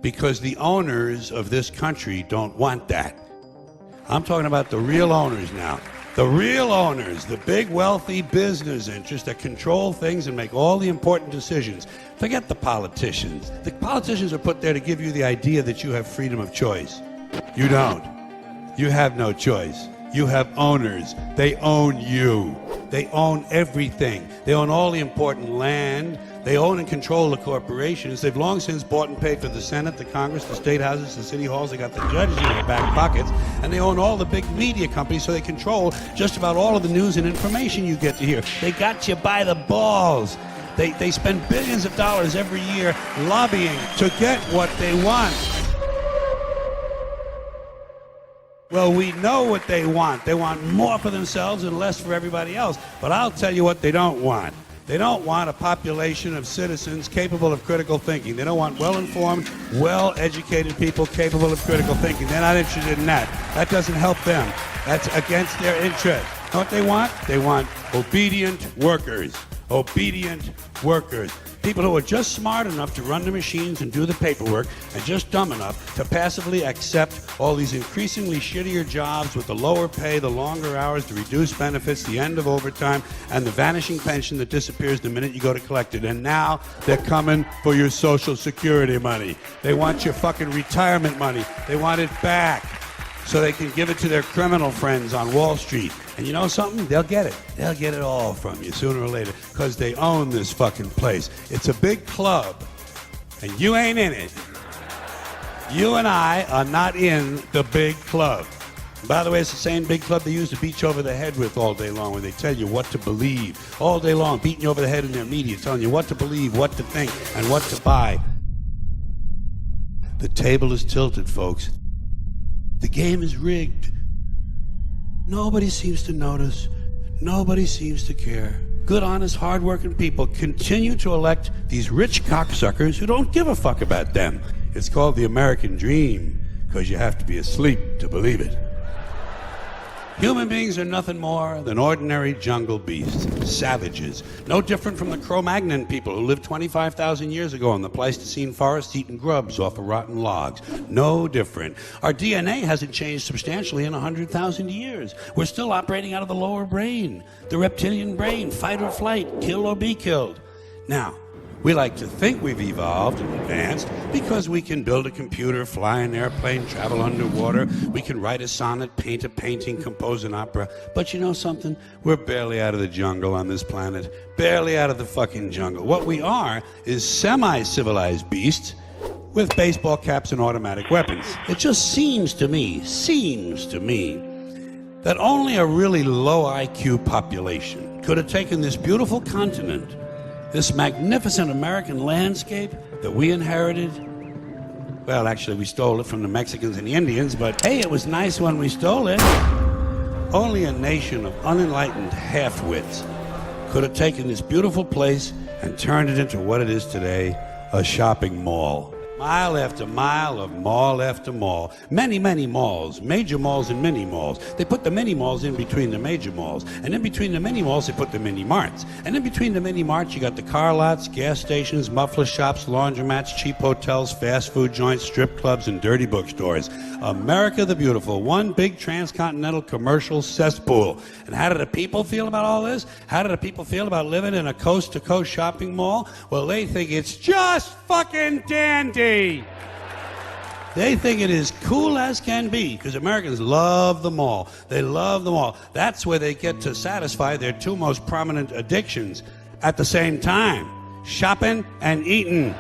because the owners of this country don't want that. I'm talking about the real owners now. The real owners, the big wealthy business interests that control things and make all the important decisions. Forget the politicians. The politicians are put there to give you the idea that you have freedom of choice. You don't. You have no choice. You have owners. They own you. They own everything. They own all the important land. They own and control the corporations. They've long since bought and paid for the Senate, the Congress, the state houses, the city halls. They got the judges in their back pockets. And they own all the big media companies, so they control just about all of the news and information you get to hear. They got you by the balls. They spend billions of dollars every year lobbying to get what they want. Well, we know what they want. They want more for themselves and less for everybody else. But I'll tell you what they don't want. They don't want a population of citizens capable of critical thinking. They don't want well-informed, well-educated people capable of critical thinking. They're not interested in that. That doesn't help them. That's against their interest. You know what they want? They want obedient workers. Obedient workers. People who are just smart enough to run the machines and do the paperwork and just dumb enough to passively accept all these increasingly shittier jobs with the lower pay, the longer hours, the reduced benefits, the end of overtime, and the vanishing pension that disappears the minute you go to collect it. And now they're coming for your Social Security money. They want your fucking retirement money. They want it back so they can give it to their criminal friends on Wall Street. And you know something? They'll get it. They'll get it all from you sooner or later because they own this fucking place. It's a big club, and you ain't in it. You and I are not in the big club. By the way, it's the same big club they use to beat you over the head with all day long, where they tell you what to believe. All day long, beating you over the head in their media, telling you what to believe, what to think, and what to buy. The table is tilted, folks. The game is rigged. Nobody seems to notice. Nobody seems to care. Good, honest, hard-working people continue to elect these rich cocksuckers who don't give a fuck about them. It's called the American dream, because you have to be asleep to believe it. Human beings are nothing more than ordinary jungle beasts, savages, no different from the Cro-Magnon people who lived 25,000 years ago in the Pleistocene forest eating grubs off of rotten logs. No different. Our DNA hasn't changed substantially in 100,000 years. We're still operating out of the lower brain, the reptilian brain, fight or flight, kill or be killed. Now, we like to think we've evolved and advanced because we can build a computer, fly an airplane, travel underwater. We can write a sonnet, paint a painting, compose an opera. But you know something? We're barely out of the jungle on this planet. Barely out of the fucking jungle. What we are is semi-civilized beasts with baseball caps and automatic weapons. It just seems to me, that only a really low IQ population could have taken this beautiful continent, this magnificent American landscape that we inherited. Well, actually, we stole it from the Mexicans and the Indians, but hey, it was nice when we stole it. Only a nation of unenlightened half-wits could have taken this beautiful place and turned it into what it is today, a shopping mall. Mile after mile of mall after mall. Many, many malls, major malls and mini malls. They put the mini malls in between the major malls. And in between the mini malls, they put the mini marts. And in between the mini marts, you got the car lots, gas stations, muffler shops, laundromats, cheap hotels, fast food joints, strip clubs, and dirty bookstores. America the Beautiful, one big transcontinental commercial cesspool. And how do the people feel about all this? How do the people feel about living in a coast-to-coast shopping mall? Well, they think it's just fucking dandy. They think it is cool as can be because Americans love the mall. They love the mall. That's where they get to satisfy their two most prominent addictions at the same time: shopping and eating.